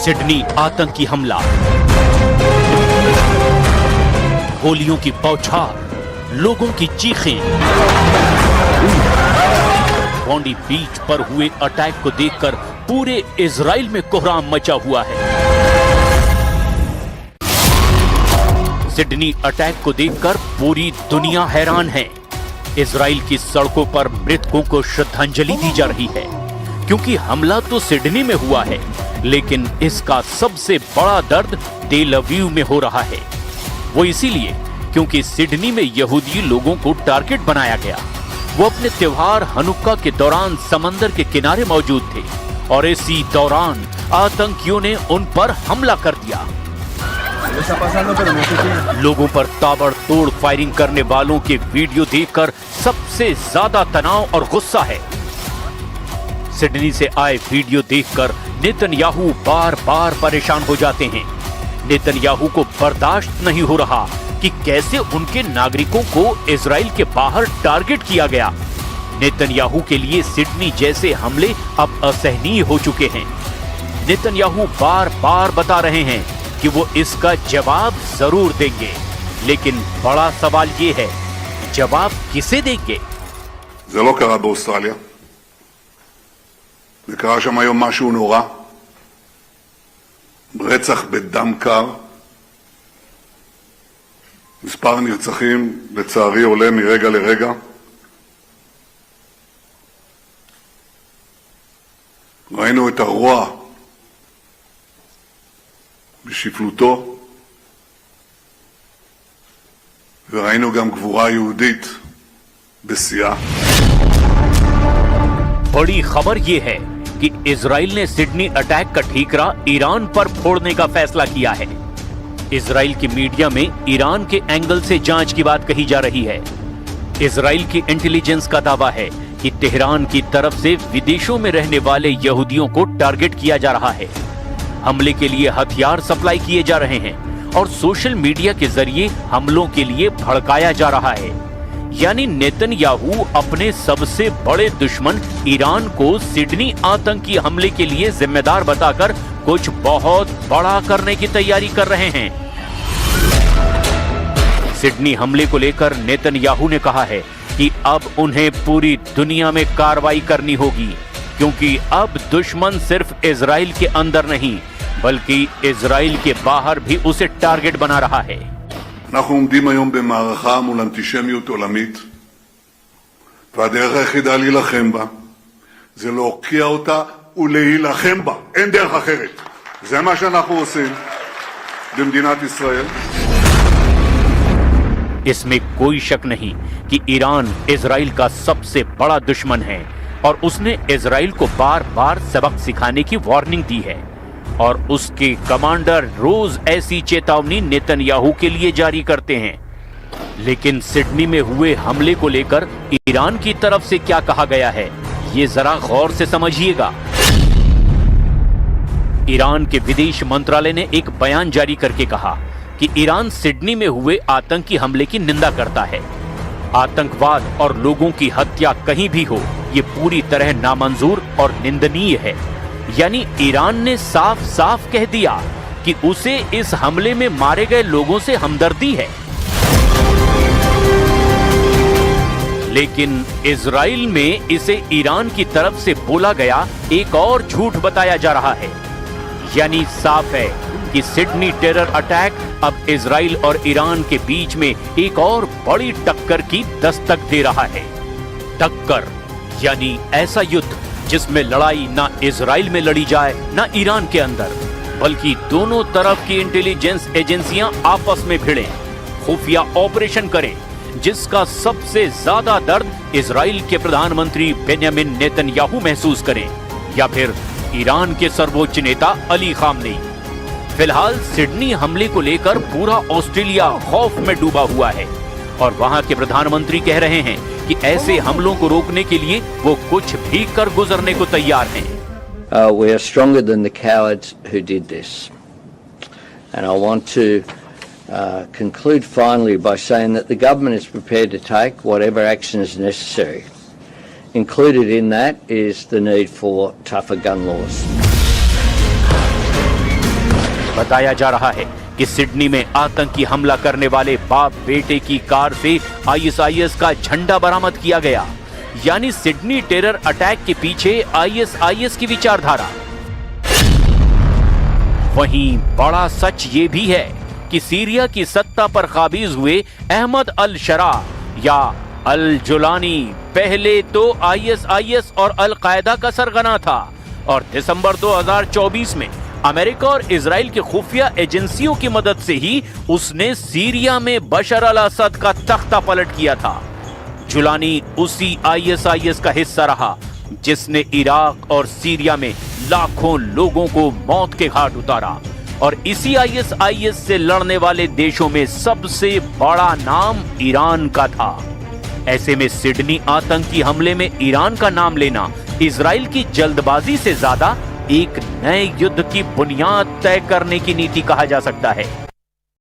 Sydney आतंकी हमला, गोलियों की बौछार, लोगों की चीखें। बॉन्डी बीच पर हुए अटैक को देखकर पूरे इजराइल में कोहराम मचा हुआ है। सिडनी अटैक को देखकर पूरी दुनिया हैरान है। इजराइल की सड़कों पर मृतकों को श्रद्धांजलि दी जा रही है, क्योंकि हमला तो सिडनी में हुआ है, लेकिन इसका सबसे बड़ा दर्द तेल अवीव में हो रहा है। वो इसीलिए क्योंकि सिडनी में यहूदी लोगों को टारगेट बनाया गया। वो अपने त्योहार हनुक्का के दौरान समंदर के किनारे मौजूद थे और इसी दौरान आतंकियों ने उन पर हमला कर दिया। लोगों पर ताबड़तोड़ फायरिंग करने वालों के वीडियो देखकर सबसे ज्यादा तनाव और गुस्सा है। सिडनी से आए वीडियो देखकर नेतन्याहू बार बार परेशान हो जाते हैं। नेतन्याहू को बर्दाश्त नहीं हो रहा कि कैसे उनके नागरिकों को इजराइल के बाहर टारगेट किया गया। नेतन्याहू के लिए सिडनी जैसे हमले अब असहनीय हो चुके हैं। नेतन्याहू बार बार बता रहे हैं कि वो इसका जवाब जरूर देंगे, लेकिन बड़ा सवाल ये है, जवाब किसे देंगे? זה לא קרה באוסטרליה. זה קרה שם היום משהו נורא. רצח בדם קר. מספר נרצחים לצערי עולה מרגע לרגע. ראינו את הרוע בשפלותו, וראינו גם גבורה יהודית בשיאה. बड़ी खबर यह है कि इजराइल ने सिडनी अटैक का ठीकरा ईरान पर फोड़ने का फैसला किया है। इजराइल की मीडिया में ईरान के एंगल से जांच की बात कही जा रही है। इजराइल की इंटेलिजेंस का दावा है कि तेहरान की तरफ से विदेशों में रहने वाले यहूदियों को टारगेट किया जा रहा है। हमले के लिए हथियार सप्लाई किए जा रहे हैं और सोशल मीडिया के जरिए हमलों के लिए भड़काया जा रहा है। यानी नेतन्याहू अपने सबसे बड़े दुश्मन ईरान को सिडनी आतंकी हमले के लिए जिम्मेदार बताकर कुछ बहुत बड़ा करने की तैयारी कर रहे हैं। सिडनी हमले को लेकर नेतन्याहू ने कहा है कि अब उन्हें पूरी दुनिया में कार्रवाई करनी होगी, क्योंकि अब दुश्मन सिर्फ इजराइल के अंदर नहीं बल्कि इजराइल के बाहर भी उसे टारगेट बना रहा है। אנחנו עומדים היום במערכה מול אנטישמיות עולמית, והדרך היחידה להילחם בה זה להוקיע אותה ולהילחם בה. אין דרך אחרת. זה מה שאנחנו עושים במדינת ישראל. इसमें कोई शक नहीं कि ईरान इजराइल का सबसे बड़ा दुश्मन है और उसने इजराइल को बार बार सबक सिखाने की वार्निंग दी है और उसके कमांडर रोज ऐसी चेतावनी नेतन्याहू के लिए जारी करते हैं। लेकिन सिडनी में हुए हमले को लेकर ईरान की तरफ से क्या कहा गया है, ये जरा गौर से समझिएगा। ईरान के विदेश मंत्रालय ने एक बयान जारी करके कहा कि ईरान सिडनी में हुए आतंकी हमले की निंदा करता है। आतंकवाद और लोगों की हत्या कहीं भी हो, ये पूरी तरह नामंजूर और निंदनीय है। यानी ईरान ने साफ साफ कह दिया कि उसे इस हमले में मारे गए लोगों से हमदर्दी है। लेकिन इजराइल में इसे ईरान की तरफ से बोला गया एक और झूठ बताया जा रहा है। यानी साफ है कि सिडनी टेरर अटैक अब इजराइल और ईरान के बीच में एक और बड़ी टक्कर की दस्तक दे रहा है। टक्कर यानी ऐसा युद्ध जिसमें लड़ाई ना इजराइल में लड़ी जाए ना ईरान के अंदर, बल्कि दोनों तरफ की इंटेलिजेंस एजेंसियां आपस में भिड़ें, खुफिया ऑपरेशन करें, जिसका सबसे ज्यादा दर्द इजराइल के प्रधानमंत्री बेंयामिन नेतन्याहू महसूस करें या फिर ईरान के सर्वोच्च नेता अली खामनेई। फिलहाल सिडनी हमले को लेकर पूरा ऑस्ट्रेलिया खौफ में डूबा हुआ है और वहां के प्रधानमंत्री कह रहे हैं कि ऐसे हमलों को रोकने के लिए वो कुछ भी कर गुजरने को तैयार हैं। We are stronger than the cowards who did this. And I want to conclude finally by saying that the government is prepared to take whatever action is necessary. Included in that is the need for tougher gun laws. बताया जा रहा है कि Sydney में आतंकी हमला करने वाले बाप बेटे की कार से आईएसआईएस का झंडा बरामद किया गया। यानी सिडनी टेरर अटैक के पीछे आईएसआईएस की विचारधारा। वहीं बड़ा सच ये भी है कि सीरिया की सत्ता पर काबिज हुए अहमद अल शरा या अल जुलानी पहले तो आईएसआईएस और अल कायदा का सरगना था और दिसंबर 2024 में अमेरिका और इजराइल की खुफिया एजेंसियों की मदद से ही उसने सीरिया में बशर अल असद का तख्ता पलट किया था। जुलानी उसी आईएसआईएस का हिस्सा रहा जिसने इराक और सीरिया में लाखों लोगों को मौत के घाट उतारा और इसी आईएसआईएस से लड़ने वाले देशों में सबसे बड़ा नाम ईरान का था। ऐसे में सिडनी आतंकी हमले में ईरान का नाम लेना इजराइल की जल्दबाजी से ज्यादा एक नए युद्ध की बुनियाद तय करने की नीति कहा जा सकता है।